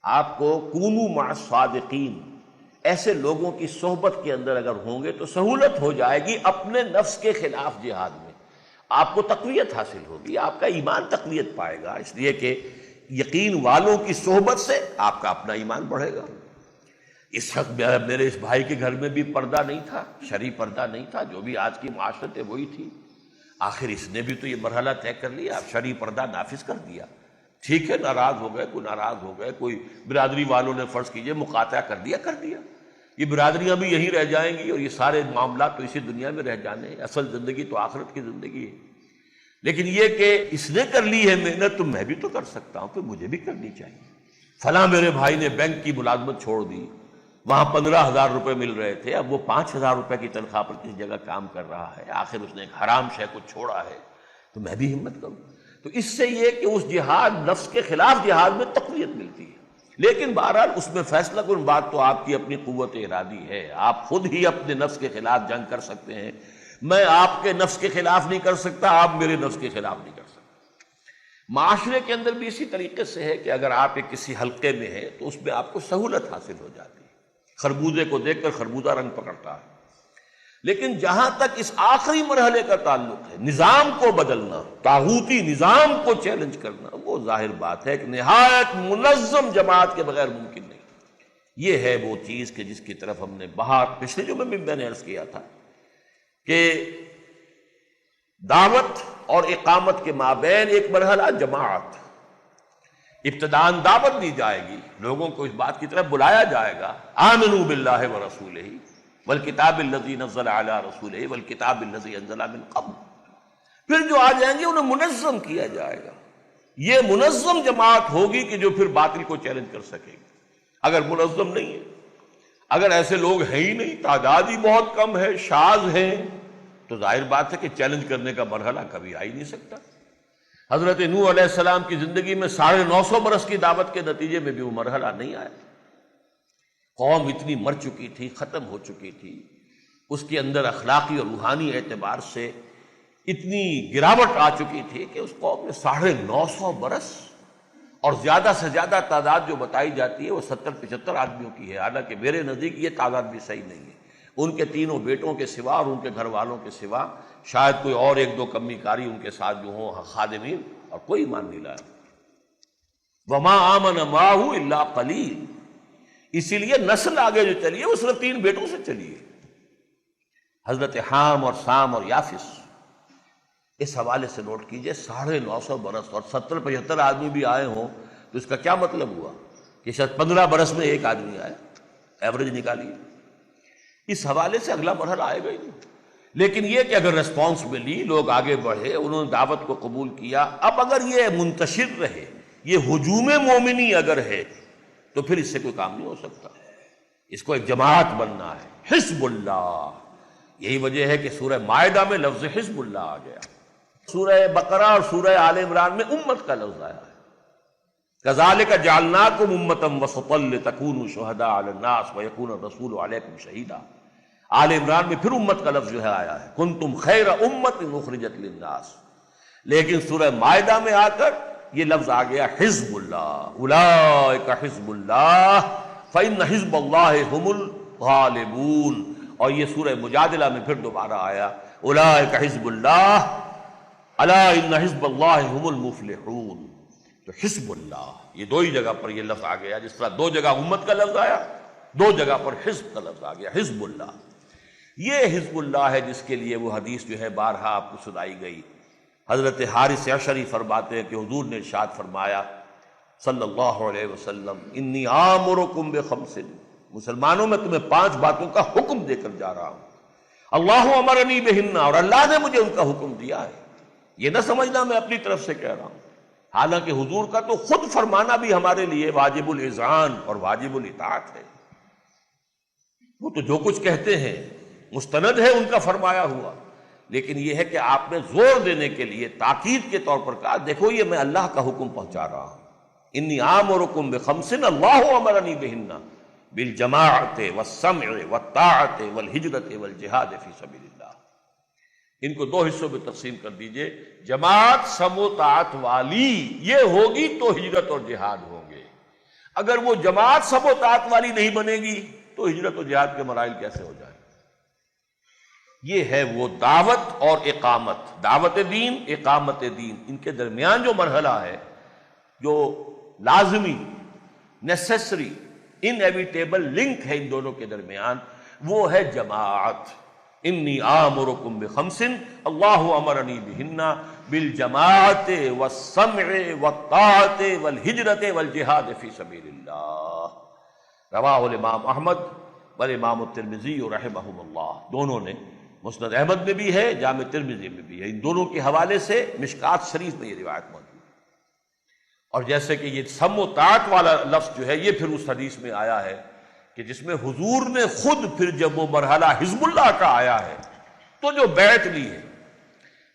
آپ کو کونوا مع الصادقین، ایسے لوگوں کی صحبت کے اندر اگر ہوں گے تو سہولت ہو جائے گی اپنے نفس کے خلاف جہاد میں، آپ کو تقویت حاصل ہوگی، آپ کا ایمان تقویت پائے گا، اس لیے کہ یقین والوں کی صحبت سے آپ کا اپنا ایمان بڑھے گا۔ اس وقت میرے اس بھائی کے گھر میں بھی پردہ نہیں تھا، شرعی پردہ نہیں تھا، جو بھی آج کی معاشرت ہے وہی تھی، آخر اس نے بھی تو یہ مرحلہ طے کر لیا، اب شرعی پردہ نافذ کر دیا، ٹھیک ہے، ناراض ہو گئے، کوئی ناراض ہو گئے، کوئی برادری والوں نے فرض کیجئے مقاطعہ کر دیا، یہ برادریاں بھی یہیں رہ جائیں گی اور یہ سارے معاملات تو اسی دنیا میں رہ جانے ہیں، اصل زندگی تو آخرت کی زندگی ہے۔ لیکن یہ کہ اس نے کر لی ہے محنت تو میں بھی تو کر سکتا ہوں، تو مجھے بھی کرنی چاہیے۔ فلاں میرے بھائی نے بینک کی ملازمت چھوڑ دی، وہاں 15,000 روپے مل رہے تھے، اب وہ 5,000 روپے کی تنخواہ پر کسی جگہ کام کر رہا ہے، آخر اس نے ایک حرام شے کو چھوڑا ہے، تو میں بھی ہمت کروں۔ تو اس سے یہ کہ اس جہاد، نفس کے خلاف جہاد میں تقویت ملتی ہے۔ لیکن بہرحال اس میں فیصلہ کن بات تو آپ کی اپنی قوت ارادی ہے، آپ خود ہی اپنے نفس کے خلاف جنگ کر سکتے ہیں، میں آپ کے نفس کے خلاف نہیں کر سکتا، آپ میرے نفس کے خلاف نہیں کر سکتے۔ معاشرے کے اندر بھی اسی طریقے سے ہے کہ اگر آپ ایک کسی حلقے میں ہیں تو اس میں آپ کو سہولت حاصل ہو جاتی ہے، خربوزے کو دیکھ کر خربوزہ رنگ پکڑتا ہے۔ لیکن جہاں تک اس آخری مرحلے کا تعلق ہے، نظام کو بدلنا، طاغوتی نظام کو چیلنج کرنا، وہ ظاہر بات ہے کہ نہایت منظم جماعت کے بغیر ممکن نہیں۔ یہ ہے وہ چیز کہ جس کی طرف ہم نے پچھلے جمعے میں میں نے عرض کیا تھا کہ دعوت اور اقامت کے مابین ایک مرحلہ جماعت، ابتداءً دعوت دی جائے گی، لوگوں کو اس بات کی طرف بلایا جائے گا، آمنوا باللہ ورسولہ والکتاب الذی نزل علی رسولہ والکتاب الذی انزل من قبل، پھر جو آ جائیں گے انہیں منظم کیا جائے گا۔ یہ منظم جماعت ہوگی کہ جو پھر باطل کو چیلنج کر سکے گی۔ اگر منظم نہیں ہے، اگر ایسے لوگ ہیں ہی نہیں، تعداد ہی بہت کم ہے، شاذ ہیں، تو ظاہر بات ہے کہ چیلنج کرنے کا مرحلہ کبھی آ ہی نہیں سکتا۔ حضرت نوح علیہ السلام کی زندگی میں 950 برس کی دعوت کے نتیجے میں بھی وہ مرحلہ نہیں آیا، قوم اتنی مر چکی تھی، ختم ہو چکی تھی، اس کے اندر اخلاقی اور روحانی اعتبار سے اتنی گراوٹ آ چکی تھی کہ اس قوم نے 950 برس، اور زیادہ سے زیادہ تعداد جو بتائی جاتی ہے وہ 70-75 آدمیوں کی ہے، حالانکہ میرے نزدیک یہ تعداد بھی صحیح نہیں ہے، ان کے تینوں بیٹوں کے سوا اور ان کے گھر والوں کے سوا شاید کوئی اور 1-2 کمی کاری ان کے ساتھ جو ہوں خادمین، اور کوئی ایمان نہیں لایا۔ وما آمن معه الا قلیل، اسی لیے نسل آگے جو چلی ہے وہ صرف 3 بیٹوں سے چلی ہے، حضرت حام اور سام اور یافس۔ اس حوالے سے نوٹ کیجئے 950 برس اور 70-75 آدمی بھی آئے ہوں تو اس کا کیا مطلب ہوا کہ شاید 15 برس میں 1 آدمی آیا، ایوریج نکالیے۔ اس حوالے سے اگلا مرحلہ آئے گا ہی نہیں۔ لیکن یہ کہ اگر ریسپانس ملی، لوگ آگے بڑھے، انہوں نے دعوت کو قبول کیا، اب اگر یہ منتشر رہے، یہ ہجوم مومنی اگر ہے تو پھر اس سے کوئی کام نہیں ہو سکتا، اس کو ایک جماعت بننا ہے، حزب اللہ۔ یہی وجہ ہے کہ سورہ مائدہ میں لفظ حزب اللہ آ گیا، سورہ بقرہ اور سورہ آل عمران میں امت کا لفظ آیا ہے، کذالک جعلناکم امۃ وسطا لتکونوا شہداء علی الناس ویکون الرسول علیکم شہیدا۔ آل عمران میں پھر امت کا لفظ جو ہے آیا ہے، کنتم خیر امۃ اخرجت للناس۔ لیکن سورہ مائدہ میں آ کر یہ لفظ آ گیا حزب اللہ، اولئک حزب اللہ فإن حزب اللہ هم الغالبون۔ اور یہ سورہ مجادلہ میں پھر دوبارہ آیا اولئک حزب اللہ الا ان حزب اللہ هم المفلحون۔ تو حزب اللہ، یہ 2 ہی جگہ پر یہ لفظ آ گیا، جس طرح 2 جگہ امت کا لفظ آیا، 2 جگہ پر حزب کا لفظ آ گیا، حزب اللہ۔ یہ حزب اللہ ہے جس کے لیے وہ حدیث جو ہے بارہا آپ کو سنائی گئی۔ حضرت حارث اشعری فرماتے ہیں کہ حضور نے ارشاد فرمایا صلی اللہ علیہ وسلم، انی آمرکم بخمس، مسلمانوں میں تمہیں 5 باتوں کا حکم دے کر جا رہا ہوں، اللہ امرنی بہن، اور اللہ نے مجھے ان کا حکم دیا ہے، یہ نہ سمجھنا میں اپنی طرف سے کہہ رہا ہوں، حالانکہ حضور کا تو خود فرمانا بھی ہمارے لیے واجب الاذعان اور واجب الاطاعت ہے، وہ تو جو کچھ کہتے ہیں مستند ہے ان کا فرمایا ہوا، لیکن یہ ہے کہ آپ نے زور دینے کے لیے تاکید کے طور پر کہا دیکھو یہ میں اللہ کا حکم پہنچا رہا ہوں، انی آمرکم بخمس اللہ امرنی بہن بالجماعت والسمع والطاعت والہجرت والجہاد فی سبیل اللہ۔ ان کو دو حصوں میں تقسیم کر دیجئے، جماعت سم و طاعت والی یہ ہوگی تو ہجرت اور جہاد ہوں گے، اگر وہ جماعت سم و طاعت والی نہیں بنے گی تو ہجرت و جہاد کے مراحل کیسے ہو جائیں؟ یہ ہے وہ دعوت اور اقامت، دعوت دین، اقامت دین، ان کے درمیان جو مرحلہ ہے، جو لازمی، نیسیسری، انیویٹیبل لنک ہے ان دونوں کے درمیان، وہ ہے جماعت۔ انی آمرکم بخمس اللہ امرنی بہن بالجماعت والسمع والطاعت والہجرت والجہاد فی سبیل اللہ، رواہ الامام احمد والامام الترمذی رحمہم اللہ۔ دونوں نے، مسند احمد میں بھی ہے، جامع ترمذی میں بھی ہے، ان دونوں کے حوالے سے مشکات شریف میں یہ روایت موجود ہے۔ اور جیسے کہ یہ سم و طاعت والا لفظ جو ہے یہ پھر اس حدیث میں آیا ہے کہ جس میں حضور نے خود پھر جب وہ مرحلہ حزب اللہ کا آیا ہے تو جو بیعت لی ہے،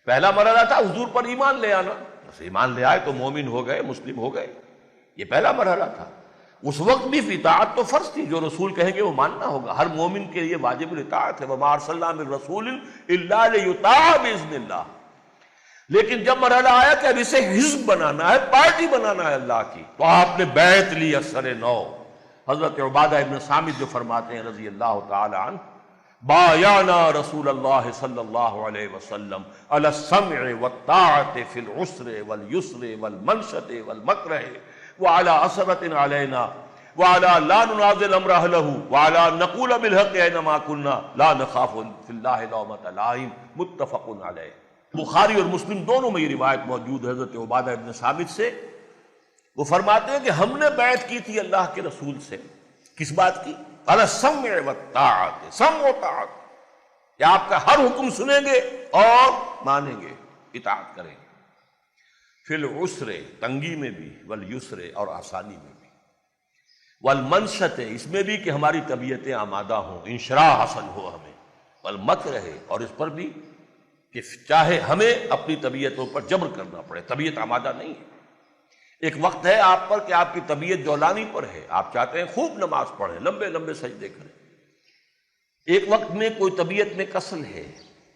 پہلا مرحلہ تھا حضور پر ایمان لے آنا، بس ایمان لے آئے تو مومن ہو گئے، مسلم ہو گئے، یہ پہلا مرحلہ تھا۔ اس وقت بھی اطاعت تو فرض تھی، جو رسول کہیں گے وہ ماننا ہوگا، ہر مومن کے لیے واجب الاطاعت ہے، وما ارسلنا من رسول الا لیطاع باذن اللہ۔ لیکن جب مرحلہ آیا کہ اب اسے حزب بنانا ہے، پارٹی بنانا ہے اللہ کی، تو آپ نے بیعت لی اثر نو۔ حضرت عبادہ ابن صامت جو فرماتے ہیں رضی اللہ تعالی عنہ، بایعنا رسول اللہ صلی اللہ علیہ وسلم علی السمع والطاعت فی العسر والیسر والمنشط والمکرہ وعلی اثرۃ علینا وعلی لا ننازل امر اہلہ وعلی ان نقول بالحق اینما کنا لا نخاف فی اللہ لومۃ لائم، متفق علیہ۔ بخاری اور مسلم دونوں میں یہ روایت موجود ہے حضرت عبادہ ابن صامت سے۔ وہ فرماتے ہیں کہ ہم نے بیعت کی تھی اللہ کے رسول سے، کس بات کی؟ علی السمع والطاعت، سمع و طاعت، کہ آپ کا ہر حکم سنیں گے اور مانیں گے، اطاعت کریں گے، فی العسر، تنگی میں بھی، والیسر، اور آسانی میں بھی، والمنشط، اس میں بھی کہ ہماری طبیعتیں آمادہ ہوں، انشراح حاصل ہو ہمیں، والمکرہ، اور اس پر بھی کہ چاہے ہمیں اپنی طبیعتوں پر جبر کرنا پڑے، طبیعت آمادہ نہیں ہے۔ ایک وقت ہے آپ پر کہ آپ کی طبیعت جولانی پر ہے، آپ چاہتے ہیں خوب نماز پڑھیں، لمبے لمبے سجدے کریں۔ ایک وقت میں کوئی طبیعت میں کسل ہے،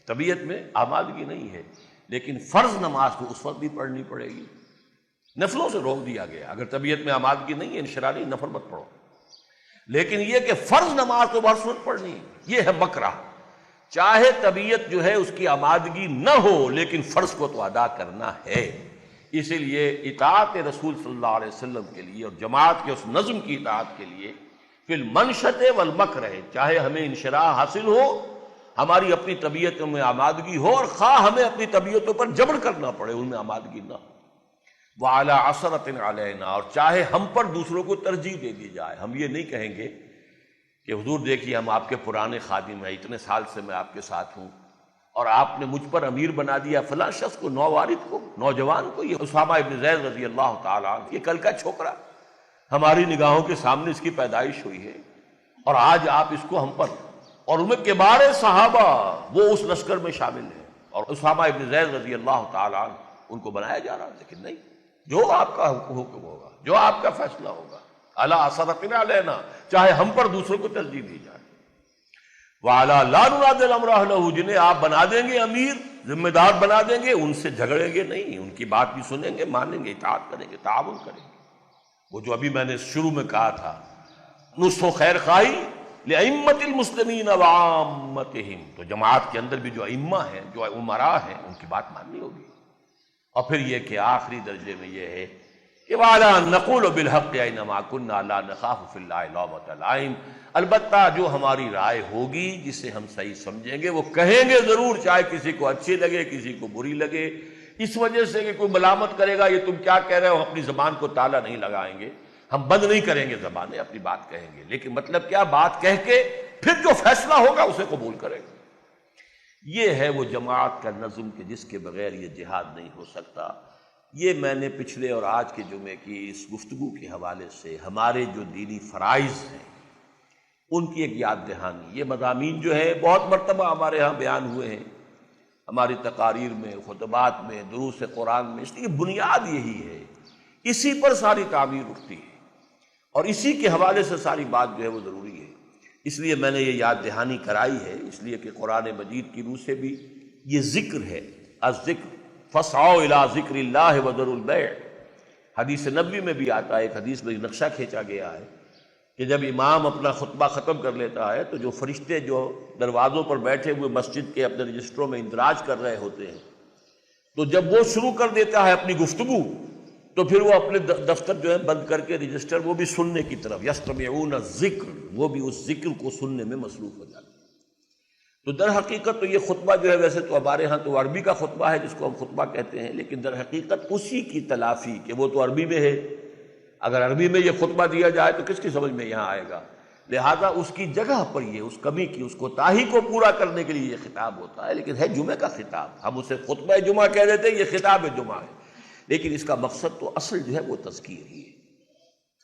طبیعت میں آمادگی نہیں ہے، لیکن فرض نماز تو اس وقت بھی پڑھنی پڑے گی، نفلوں سے روک دیا گیا۔ اگر طبیعت میں آمادگی نہیں ہے، انشرالی، نفل مت پڑھو، لیکن یہ کہ فرض نماز تو بر صورت پڑھنی ہے، یہ ہے مکرہ۔ چاہے طبیعت جو ہے اس کی آمادگی نہ ہو، لیکن فرض کو تو ادا کرنا ہے۔ اسی لیے اطاعت رسول صلی اللہ علیہ وسلم کے لیے اور جماعت کے اس نظم کی اطاعت کے لیے فی المنشط والمکرہ، چاہے ہمیں انشراح حاصل ہو، ہماری اپنی طبیعتوں میں آمادگی ہو، اور خواہ ہمیں اپنی طبیعتوں پر جبر کرنا پڑے، ان میں آمادگی نہ ہو، وعلی اثرۃ علینا، اور چاہے ہم پر دوسروں کو ترجیح دے دی جائے۔ ہم یہ نہیں کہیں گے کہ حضور دیکھیے ہم آپ کے پرانے خادم ہیں، اتنے سال سے میں آپ کے ساتھ ہوں، اور آپ نے مجھ پر امیر بنا دیا فلاں شخص کو، نووارد کو، نوجوان کو، یہ اسامہ ابن زید رضی اللہ تعالیٰ عنہ، یہ کل کا چھوکرا، ہماری نگاہوں کے سامنے اس کی پیدائش ہوئی ہے، اور آج آپ اس کو ہم پر، اور ان میں کبار صحابہ وہ اس لشکر میں شامل ہیں، اور اسامہ ابن زید رضی اللہ تعالیٰ عنہ ان کو بنایا جا رہا، لیکن نہیں، جو آپ کا حکم ہوگا، جو آپ کا فیصلہ ہوگا، علی اثرۃ علینا، چاہے ہم پر دوسروں کو ترجیح دی جائے، وعلی لا ننازل امر اہلہ، جنہیں آپ بنا دیں گے امیر، ذمہ دار بنا دیں گے، ان سے جھگڑیں گے نہیں، ان کی بات بھی سنیں گے، مانیں گے، اطاعت کریں گے، تعاون کریں گے۔ وہ جو ابھی میں نے شروع میں کہا تھا، نصح و خیر خواہی لأئمة المسلمین وعامتہم، تو جماعت کے اندر بھی جو ائمہ ہیں، جو امراء ہیں، ان کی بات ماننی ہوگی۔ اور پھر یہ کہ آخری درجے میں یہ ہے کہ وَعَلَىٰ أَن نَّقُولَ بِالْحَقِّ أَيْنَمَا كُنَّا لَا نَخَافُ فِي اللَّهِ لَوْمَةَ لَائِمٍ، البتہ جو ہماری رائے ہوگی، جسے ہم صحیح سمجھیں گے، وہ کہیں گے ضرور، چاہے کسی کو اچھی لگے، کسی کو بری لگے، اس وجہ سے کہ کوئی ملامت کرے گا یہ تم کیا کہہ رہے ہو، اپنی زبان کو تالا نہیں لگائیں گے، ہم بند نہیں کریں گے زبانیں، اپنی بات کہیں گے، لیکن مطلب کیا، بات کہہ کے پھر جو فیصلہ ہوگا اسے قبول کریں گے۔ یہ ہے وہ جماعت کا نظم کہ جس کے بغیر یہ جہاد نہیں ہو سکتا۔ یہ میں نے پچھلے اور آج کے جمعے کی اس گفتگو کے حوالے سے ہمارے جو دینی فرائض ہیں ان کی ایک یاد دہانی، یہ مضامین جو ہے بہت مرتبہ ہمارے ہاں بیان ہوئے ہیں، ہماری تقاریر میں، خطبات میں، دروس قرآن میں، اس لیے بنیاد یہی ہے، اسی پر ساری تعمیر اٹھتی ہے، اور اسی کے حوالے سے ساری بات جو ہے وہ ضروری ہے۔ اس لیے میں نے یہ یاد دہانی کرائی ہے، اس لیے کہ قرآن مجید کی روح سے بھی یہ ذکر ہے، الذکر فاسعوا الی ذکر اللہ وذروا البیع۔ حدیث نبوی میں بھی آتا ہے، ایک حدیث میں نقشہ کھینچا گیا ہے کہ جب امام اپنا خطبہ ختم کر لیتا ہے تو جو فرشتے جو دروازوں پر بیٹھے ہوئے مسجد کے اپنے رجسٹروں میں اندراج کر رہے ہوتے ہیں، تو جب وہ شروع کر دیتا ہے اپنی گفتگو تو پھر وہ اپنے دفتر جو ہے بند کر کے رجسٹر وہ بھی سننے کی طرف، یستمعون الذکر، وہ بھی اس ذکر کو سننے میں مصروف ہو جاتے ہیں۔ تو در حقیقت تو یہ خطبہ جو ہے، ویسے تو ہمارے ہاں تو عربی کا خطبہ ہے جس کو ہم خطبہ کہتے ہیں، لیکن در حقیقت اسی کی تلافی کہ وہ تو عربی میں ہے، اگر عربی میں یہ خطبہ دیا جائے تو کس کی سمجھ میں یہاں آئے گا؟ لہذا اس کی جگہ پر یہ اس کمی کی، اس کوتاہی کو پورا کرنے کے لیے یہ خطاب ہوتا ہے، لیکن ہے جمعہ کا خطاب، ہم اسے خطبہ جمعہ کہہ دیتے ہیں، یہ خطاب جمعہ ہے، لیکن اس کا مقصد تو اصل جو ہے وہ تذکیر ہی ہے۔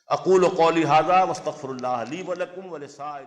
اقول قولی ھذا واستغفر اللہ لی ولکم ولسائر